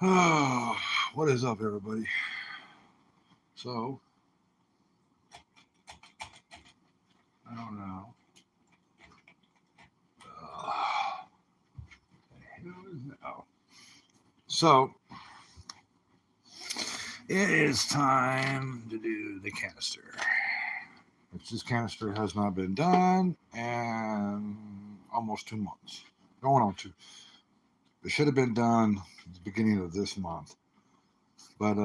What is up, everybody? So, I don't know. Oh. So, it is time to do the canister. Which this canister has not been done in almost 2 months. Going on two. It should have been done at the beginning of this month. But,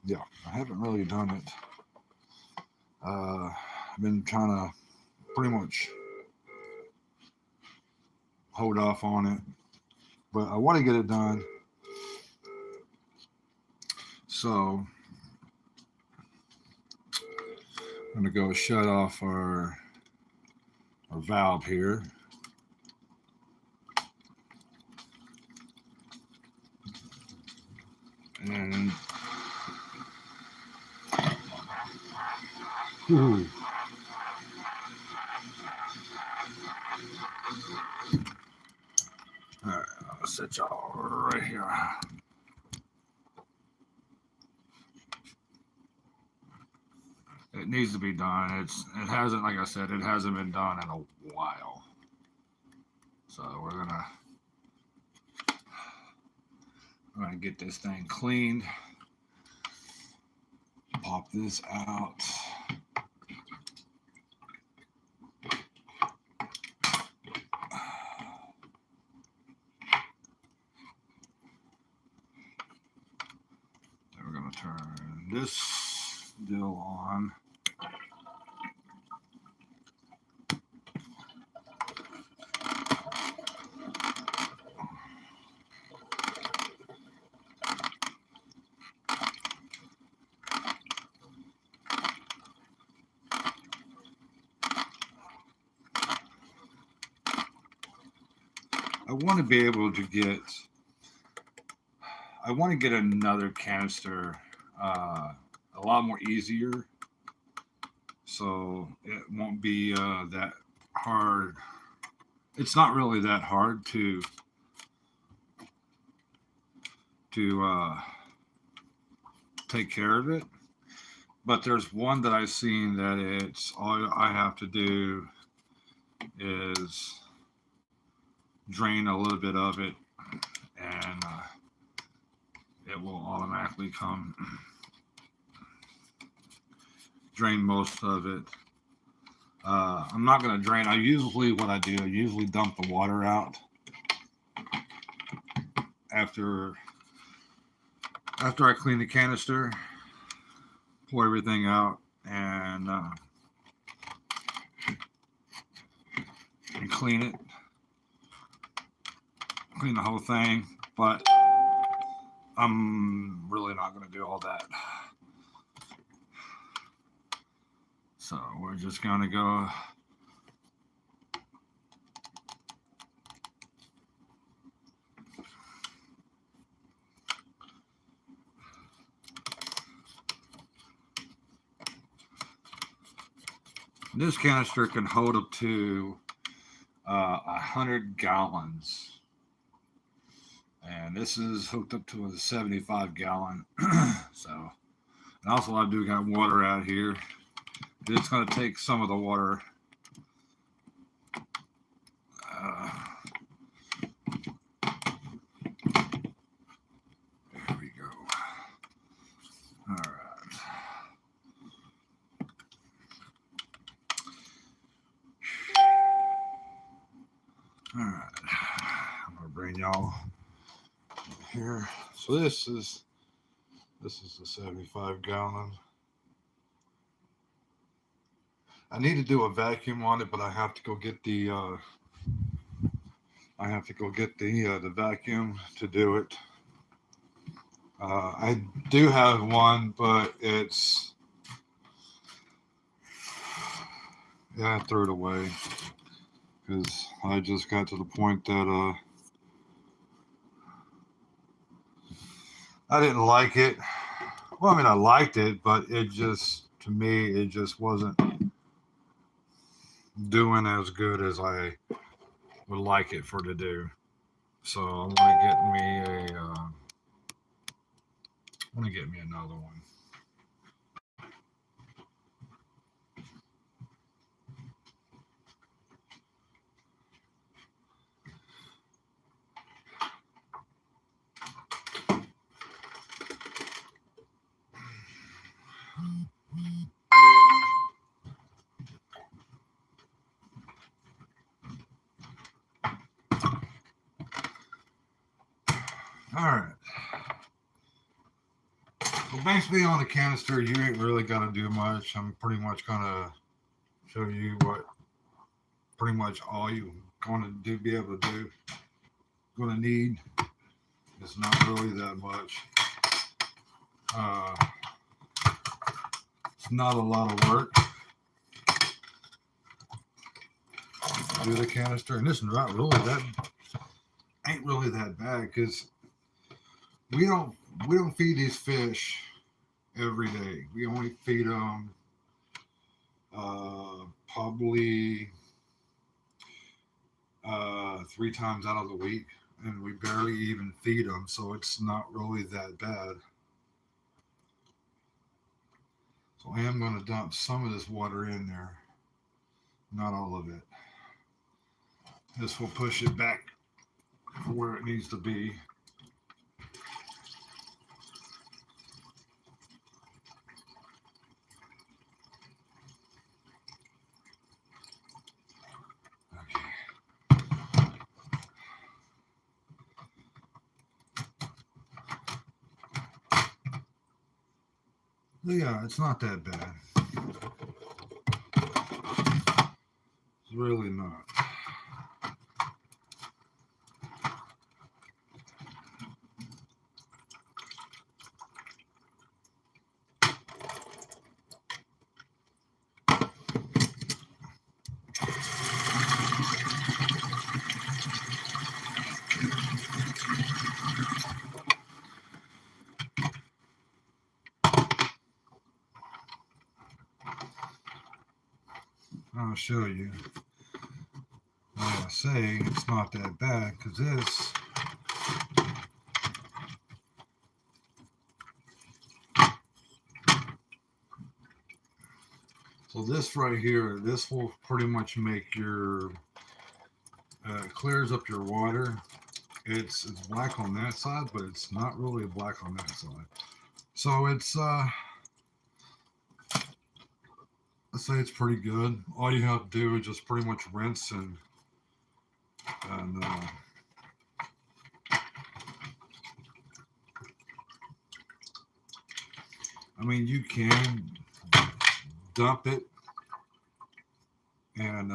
yeah, I haven't really done it. I've been trying to pretty much hold off on it, but I want to get it done. So I'm going to go shut off our valve here. And whew, all right, I'll set y'all right here. It needs to be done. It hasn't, like I said, it hasn't been done in a while. So we're gonna get this thing cleaned. Pop this out. Then we're gonna turn this deal on. I want to be able to get. I want to get another canister a lot more easier, so it won't be that hard. It's not really that hard to take care of it. But there's one that I've seen that it's all I have to do is drain a little bit of it, and it will automatically come drain most of it. I'm not going to drain. I usually dump the water out after I clean the canister, pour everything out, and clean it, clean the whole thing. But I'm really not going to do all that. So we're just going to go. This canister can hold up to 100 gallons. And this is hooked up to a 75 gallon. So, and also I do got water out here. It's going to take some of the water. There we go. All right. All right. I'm going to bring y'all here. So this is the 75 gallon. I need to do a vacuum on it, but I have to go get the the vacuum to do it. I do have one, but I threw it away because I just got to the point that I didn't like it. Well, I mean, I liked it, but it just wasn't doing as good as I would like it for to do. So I'm gonna get me I want to get me another one. All right. Well, basically on the canister, you ain't really got to do much. I'm pretty much going to show you what pretty much all you going to do, be able to do. Going to need. It's not really that much. It's not a lot of work to do the canister, and this is not really that. Ain't really that bad because we don't feed these fish every day. We only feed them probably 3 times out of the week, and we barely even feed them, so it's not really that bad. So I am going to dump some of this water in there, not all of it. This will push it back to where it needs to be. Yeah, it's not that bad. It's really not. I'll show you. Like I say, it's not that bad because this so this right here, this will pretty much make your clears up your water. It's black on that side, but it's not really black on that side. So it's let's say it's pretty good. All you have to do is just pretty much rinse and I mean, you can dump it and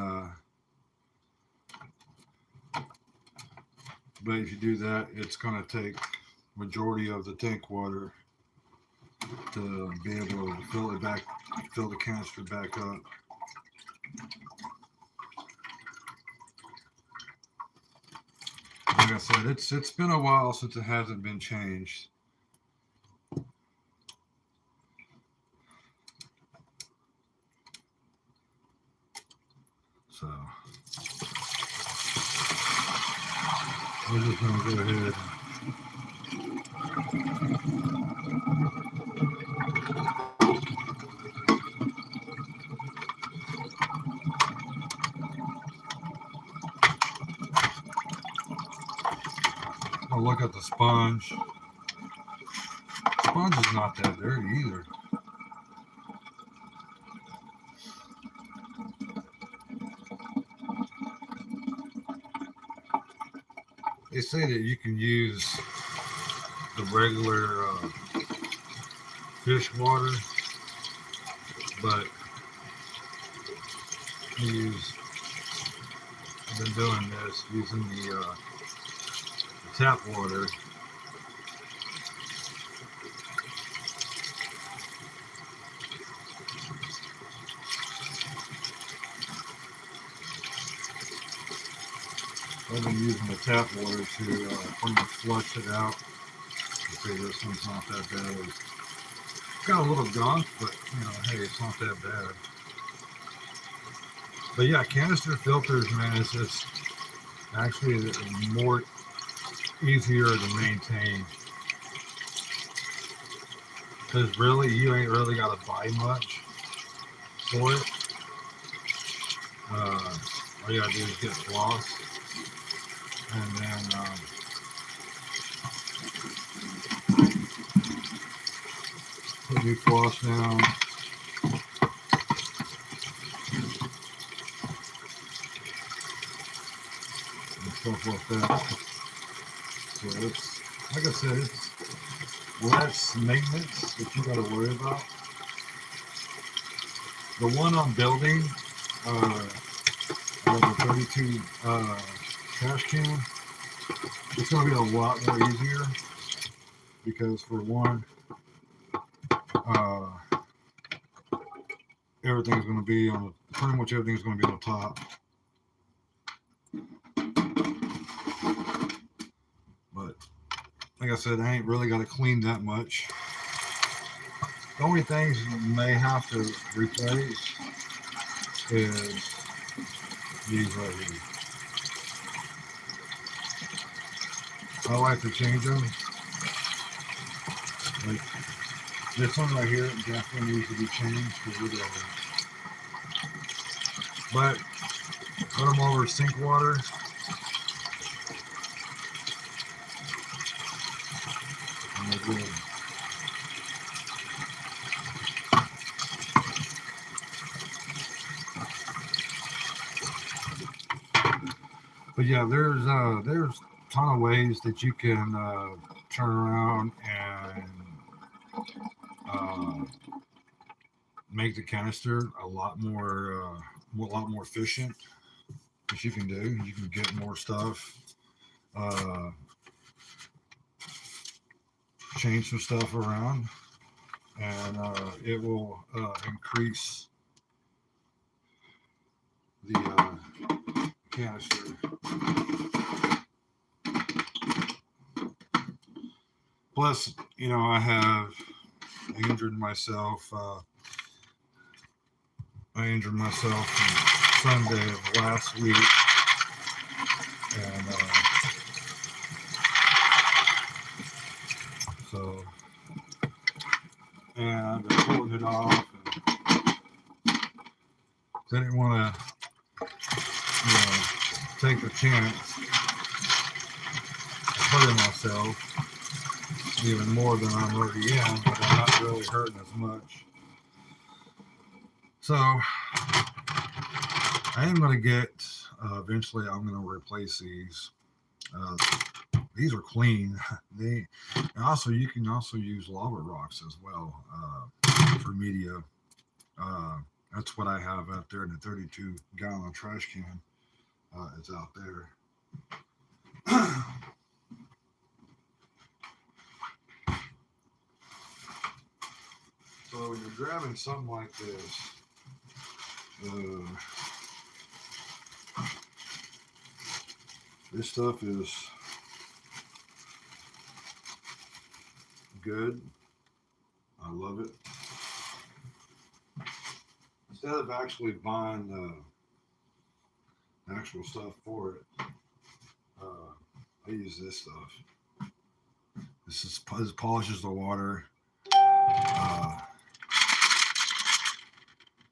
but if you do that, it's going to take majority of the tank water to be able to fill the canister back up. Like I said, it's been a while since it hasn't been changed. So we're just going to go ahead. I'll look at the sponge. The sponge is not that dirty either. They say that you can use the regular fish water, but I've been doing this using the tap water. I've been using the tap water to pretty much flush it out. See, this one's not that bad. It's got a little gunk, but hey, it's not that bad. But yeah, canister filters, man, it's actually more easier to maintain. Because really, you ain't really got to buy much for it. All you gotta do is get floss, and then put new floss down. And stuff like that. So it's, like I said, it's less maintenance that you gotta worry about. The one I'm building, the 32 trash can, it's gonna be a lot more easier because for one, everything's gonna be on pretty much everything's gonna be on the top. But like I said, I ain't really got to clean that much. The only things you may have to replace is these right here. I like to change them. Like this one right here definitely needs to be changed because look at it. But put them over sink water. And they're good. But yeah, there's a ton of ways that you can turn around and make the canister a lot more efficient. That you can do. You can get more stuff, change some stuff around, and it will increase the canister. Plus, I injured myself. I injured myself Sunday of last week, and so I've been pulling it off. And I didn't want to, take the chance of hurting myself even more than I'm already in, but I'm not really hurting as much. So I am going to get, eventually I'm going to replace these. These are clean. You can also use lava rocks as well for media. That's what I have out there in the 32-gallon trash can. It's out there. So when you're grabbing something like this, this stuff is good. I love it. Instead of actually buying the actual stuff for it, I use this stuff. This polishes the water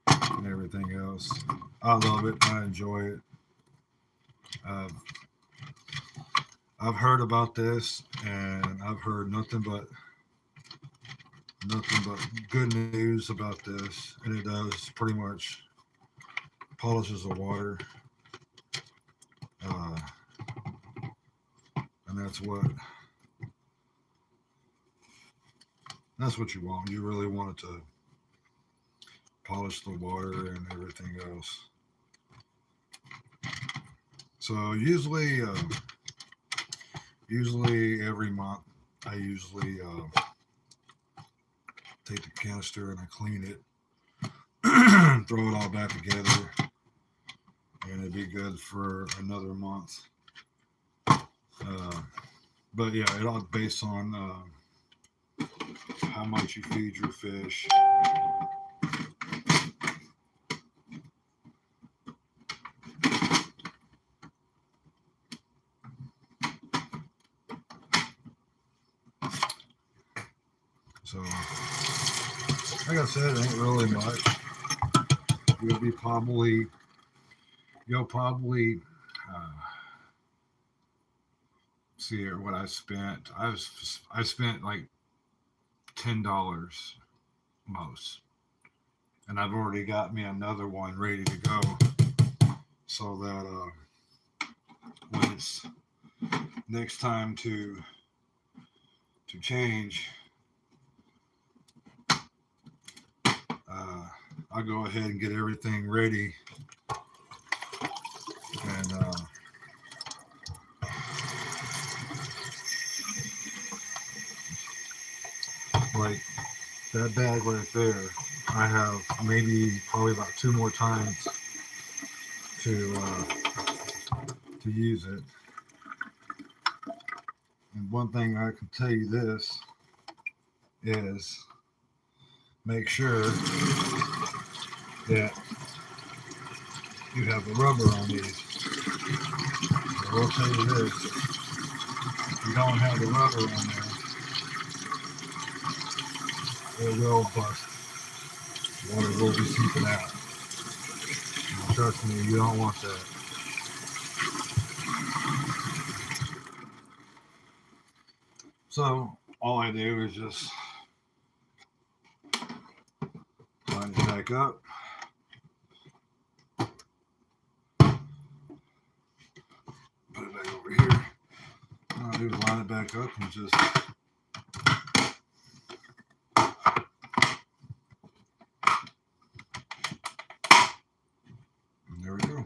and everything else. I love it. I enjoy it. I've heard about this, and I've heard nothing but good news about this, and it does pretty much polishes the water, and that's what you want. You really want it to polish the water and everything else. So usually every month I usually take the canister and I clean it, throw it all back together, and it'd be good for another month. But yeah, it all based on how much you feed your fish. So Like I said, it ain't really much. You'll probably see here what I spent. I spent like $10 most, and I've already got me another one ready to go, so that when it's next time to change, I'll go ahead and get everything ready and like that bag right there, I have maybe probably about 2 more times to use it. And one thing I can tell you this is make sure that you have the rubber on these. I will tell you this, if you don't have the rubber on there, it will bust. Water will be seeping out. And trust me, you don't want that. So all I do is just line it back up. Put it back over here. All I do is line it back up and just and there we go.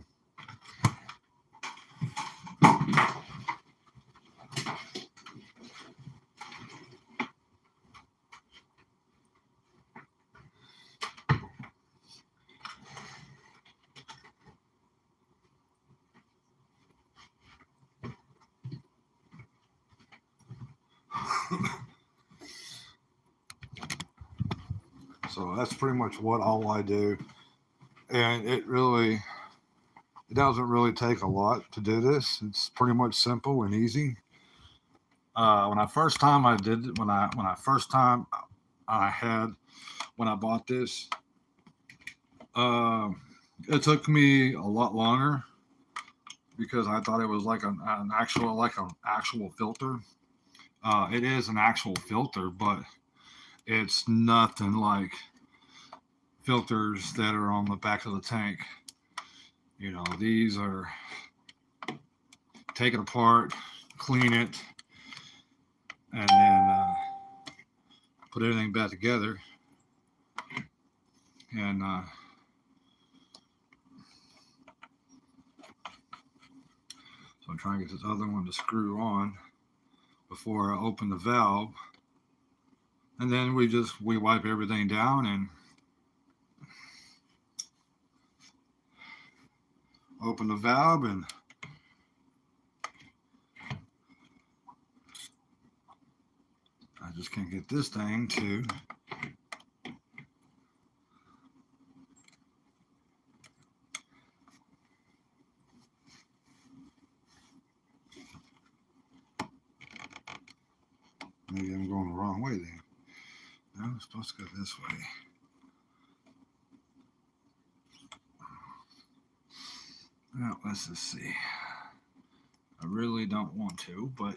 So that's pretty much what all I do, and it doesn't really take a lot to do this. It's pretty much simple and easy. When I first time I did it, when I first time I had when I bought this, uh, it took me a lot longer because I thought it was like an actual filter. It is an actual filter, but it's nothing like filters that are on the back of the tank. You know, these are take it apart, clean it, and then put everything back together. And so I'm trying to get this other one to screw on before I open the valve. And then we wipe everything down and open the valve, and I just can't get this thing to maybe I'm going the wrong way then. No, I'm supposed to go this way. Now, let's just see. I really don't want to, but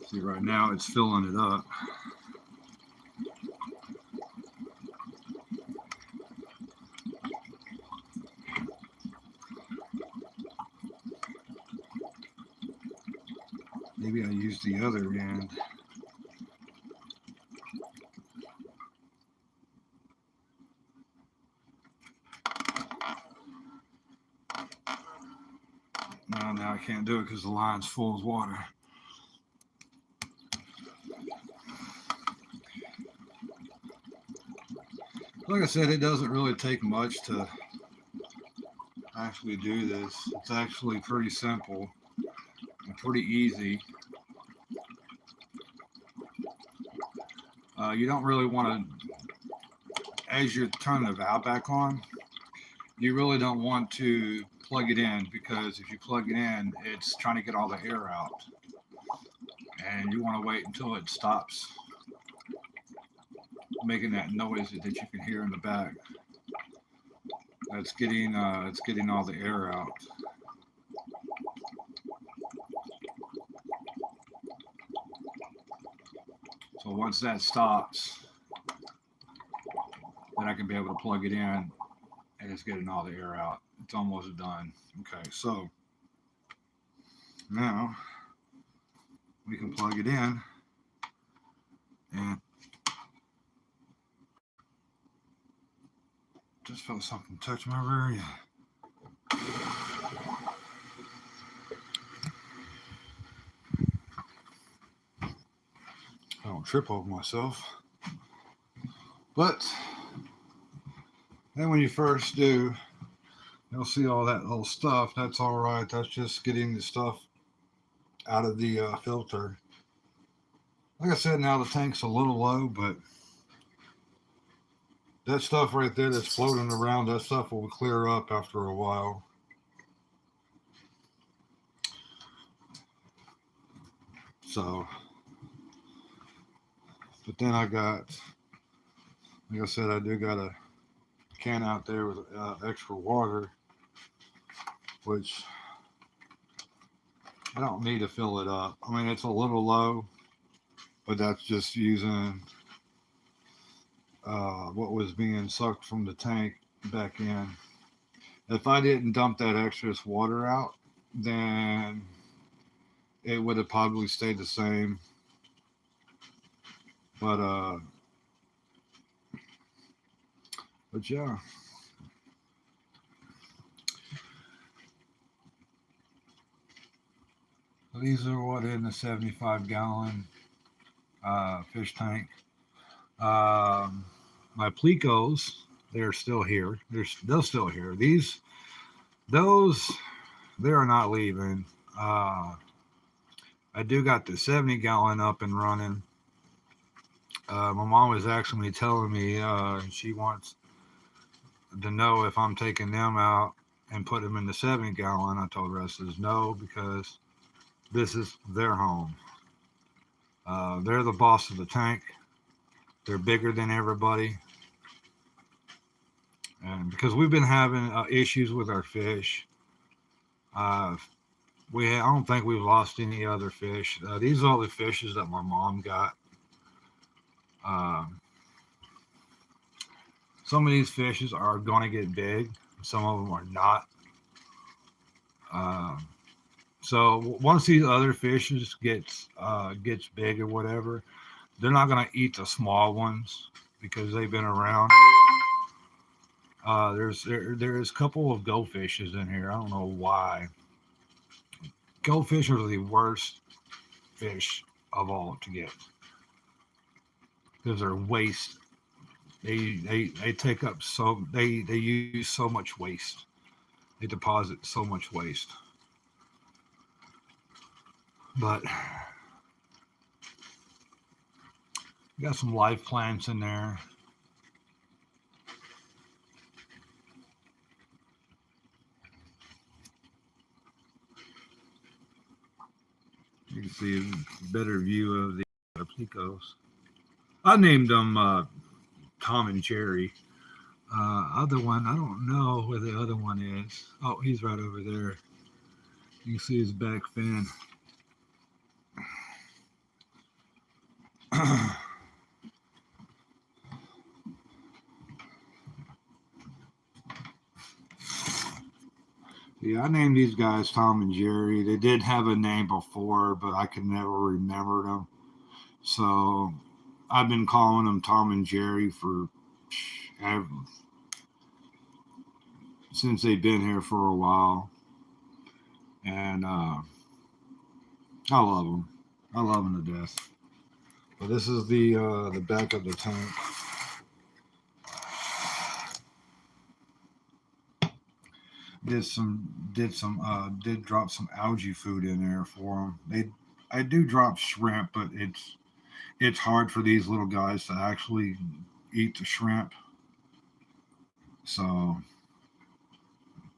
see, right now it's filling it up. Maybe I use the other end. No, now I can't do it because the line's full of water. Like I said, it doesn't really take much to actually do this. It's actually pretty simple and pretty easy. You don't really want to as you're turning the valve back on, you really don't want to plug it in, because if you plug it in, it's trying to get all the air out. And you want to wait until it stops making that noise that you can hear in the back. It's getting all the air out. So once that stops, then I can be able to plug it in, and it's getting all the air out. It's almost done. Okay, so now we can plug it in, and just felt something touch my rear end. I don't trip over myself. But then when you first do, you'll see all that little stuff. That's all right. That's just getting the stuff out of the filter. Like I said, now the tank's a little low, but that stuff right there that's floating around, that stuff will clear up after a while. So, but then I got, like I said, I do got a can out there with extra water, which I don't need to fill it up. I mean, it's a little low, but that's just using what was being sucked from the tank back in. If I didn't dump that excess water out, then it would have probably stayed the same. But yeah. These are what in the 75-gallon fish tank. My plecos, they're still here. They're still here. Those, they are not leaving. I do got the 70-gallon up and running. My mom was actually telling me she wants to know if I'm taking them out and put them in the 70-gallon. I told her, I says no, because this is their home. They're the boss of the tank. They're bigger than everybody. And because we've been having issues with our fish, I don't think we've lost any other fish. These are all the fishes that my mom got. Some of these fishes are going to get big. Some of them are not. So once these other fishes gets big or whatever, they're not going to eat the small ones because they've been around. There's a couple of goldfishes in here. I don't know why. Goldfish are the worst fish of all to get because they're waste. They take up they use so much waste. They deposit so much waste. But got some live plants in there. You can see a better view of the plecos. I named them Tom and Jerry. Other one, I don't know where the other one is. Oh, he's right over there. You can see his back fin. Yeah, I named these guys Tom and Jerry. They did have a name before, but I could never remember them. So I've been calling them Tom and Jerry since they've been here for a while. And I love them. I love them to death. But this is the back of the tank. Did drop some algae food in there for them. I do drop shrimp, but it's hard for these little guys to actually eat the shrimp. So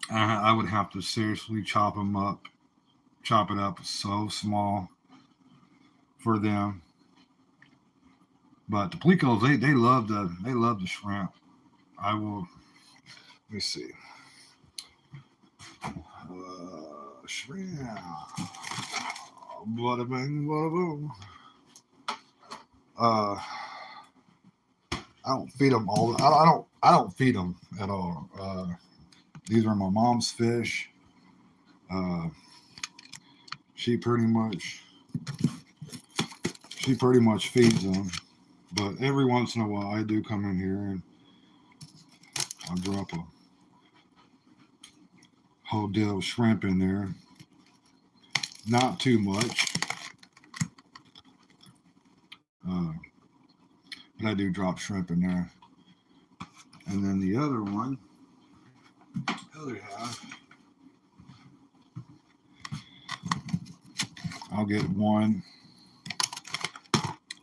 I would have to seriously chop it up so small for them. But the plecos, they love the shrimp. I will. Let me see. Shrimp. Bada bing, bada boom. I don't feed them all. I don't feed them at all. These are my mom's fish. Uh, she pretty much feeds them. But every once in a while, I do come in here and I'll drop a whole deal of shrimp in there. Not too much. But I do drop shrimp in there. And then the other one, other half, I'll get one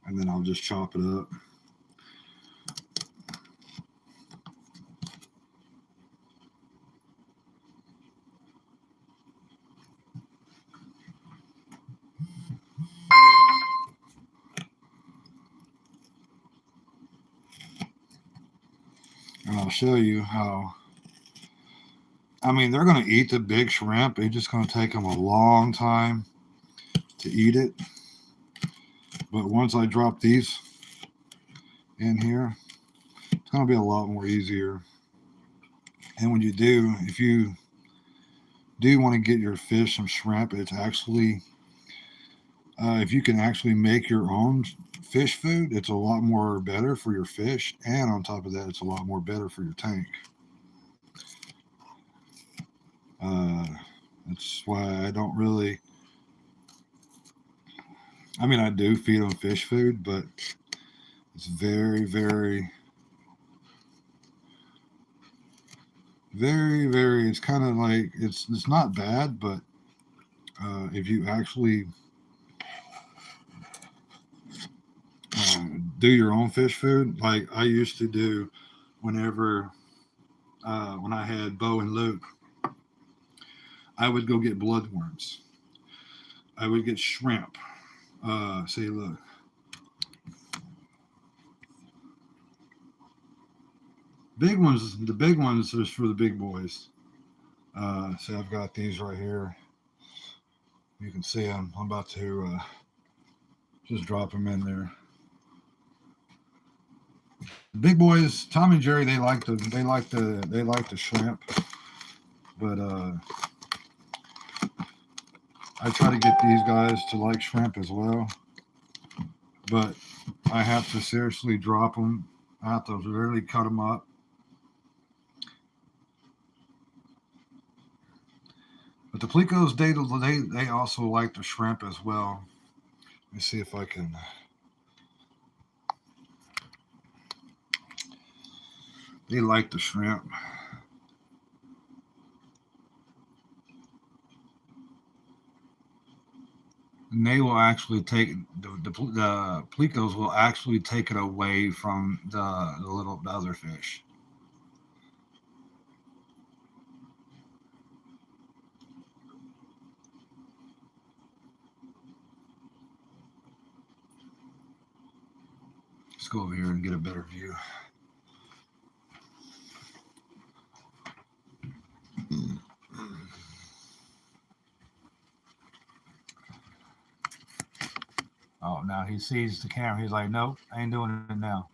and then I'll just chop it up. And I'll show you how. I mean, they're going to eat the big shrimp. It's just going to take them a long time to eat it. But once I drop these in here, it's going to be a lot more easier. And when you do, if you do want to get your fish some shrimp, it's actually, if you can actually make your own fish food, it's a lot more better for your fish. And on top of that, it's a lot more better for your tank. That's why I don't really, I mean, I do feed them fish food, but it's very, very, very, very, it's kind of like, it's not bad, but if you actually do your own fish food, like I used to do whenever, when I had Bo and Luke, I would go get bloodworms. I would get shrimp. See, look. Big ones, the big ones is for the big boys. See, I've got these right here. You can see them. I'm about to just drop them in there. The big boys, Tom and Jerry, they like the shrimp, but I try to get these guys to like shrimp as well. But I have to seriously drop them. I have to really cut them up. But the plecos, they also like the shrimp as well. Let me see if I can. They like the shrimp. And they will actually take the plecos will actually take it away from the other fish. Let's go over here and get a better view. Oh, now he sees the camera. He's like, nope, I ain't doing it now.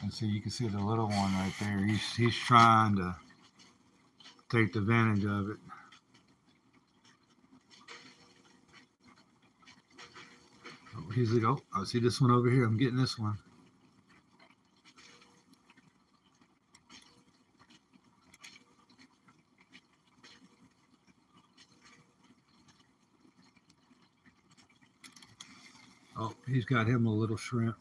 And see, you can see the little one right there. He's trying to take advantage of it. Oh, he's like, oh, I see this one over here. I'm getting this one. Oh, he's got him a little shrimp.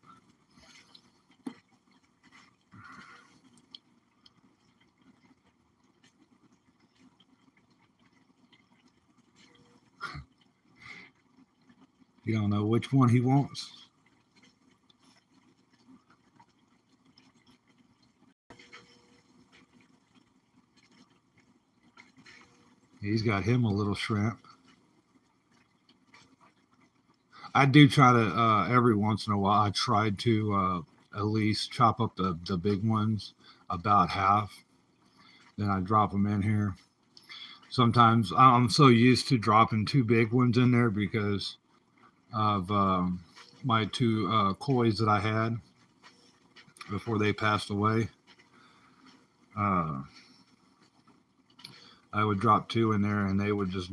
You don't know which one he wants. He's got him a little shrimp. I do try to every once in a while. I try to at least chop up the big ones about half. Then I drop them in here. Sometimes I'm so used to dropping two big ones in there because of my two kois that I had before they passed away. Uh, I would drop two in there and they would just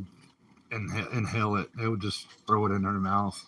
inhale it. They would just throw it in their mouth.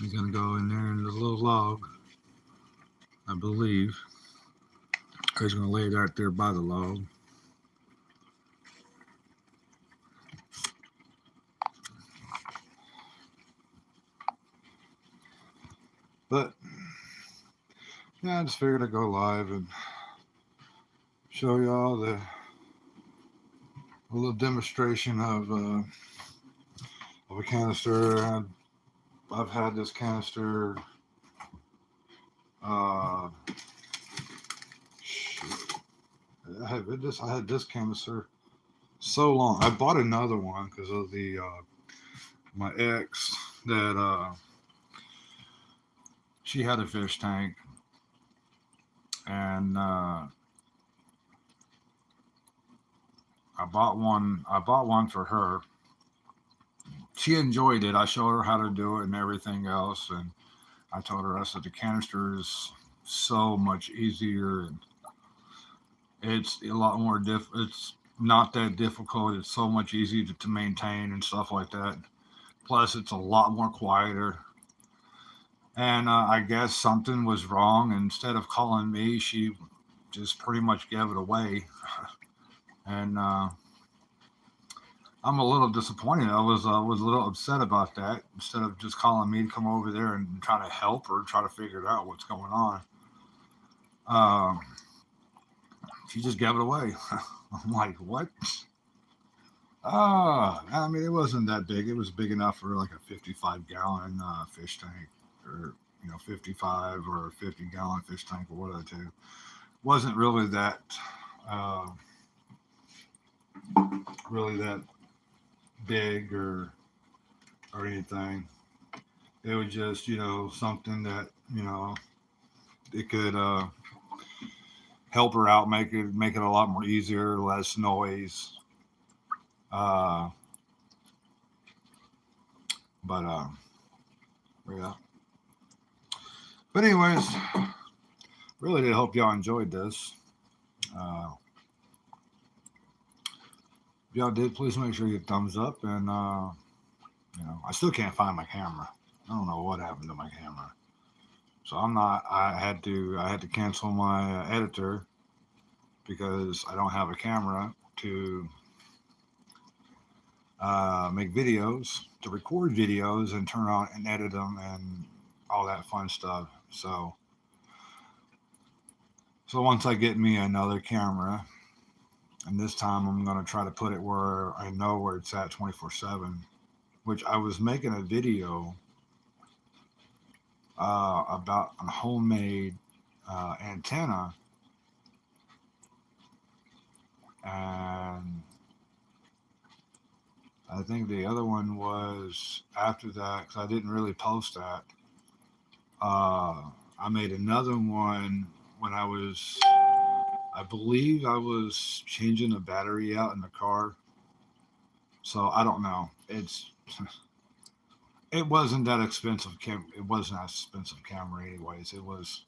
He's gonna go in there in the little log, I believe. He's gonna lay right there by the log. But yeah, I just figured I'd go live and show y'all a little demonstration of a canister. I've had this canister. Uh, I had this canister so long. I bought another one because of the my ex that she had a fish tank, and I bought one. I bought one for her. She enjoyed it. I showed her how to do it and everything else, and I told her, I said, the canister is so much easier, and it's a lot more it's not that difficult. It's so much easier to maintain and stuff like that. Plus, it's a lot more quieter. And I guess something was wrong. Instead of calling me, she just pretty much gave it away. And I'm a little disappointed. I was a little upset about that. Instead of just calling me to come over there and try to help her, try to figure out what's going on, um, she just gave it away. I'm like, what? I mean, it wasn't that big. It was big enough for like a 55-gallon fish tank, or 55 or a 50-gallon fish tank, or one of the two. Wasn't uh, really that big or anything. It was just something that it could help her out, make it a lot more easier, less noise. Uh, but yeah. But anyways, really did hope y'all enjoyed this. Uh, if y'all did, please make sure you hit thumbs up. And I still can't find my camera. I don't know what happened to my camera. So I'm not. I had to cancel my editor because I don't have a camera to make videos, to record videos and turn on and edit them and all that fun stuff. So once I get me another camera, and this time I'm going to try to put it where I know where it's at 24/7, which I was making a video about a homemade antenna, and I think the other one was after that because I didn't really post that. I made another one when I believe I was changing the battery out in the car. So I don't know. it wasn't that expensive. It wasn't that expensive camera, anyways. It was,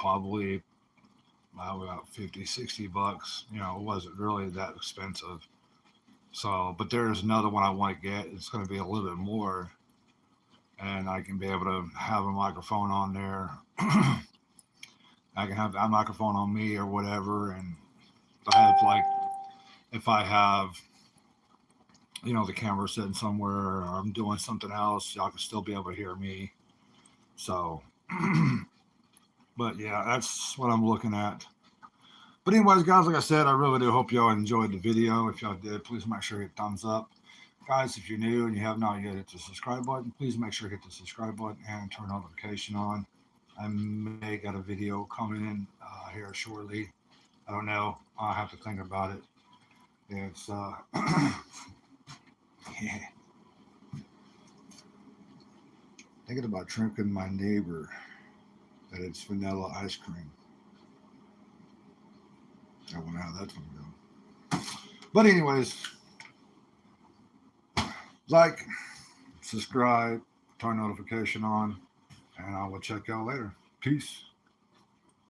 probably about 50, $60. It wasn't really that expensive. So, but there's another one I want to get. It's going to be a little bit more, and I can be able to have a microphone on there. I can have that microphone on me or whatever, and I have like if I have the camera sitting somewhere or I'm doing something else, y'all can still be able to hear me. So, but yeah, that's what I'm looking at. But anyways, guys, like I said, I really do hope y'all enjoyed the video. If y'all did, please make sure you hit thumbs up. Guys, if you're new and you have not yet hit the subscribe button, please make sure to hit the subscribe button and turn notification on. I may get a video coming in here shortly. I don't know. I'll have to think about it. It's yeah. Thinking about drinking my neighbor that it's vanilla ice cream. I wonder how that's gonna go. But anyways, like, subscribe, turn notification on, and I will check y'all later. Peace.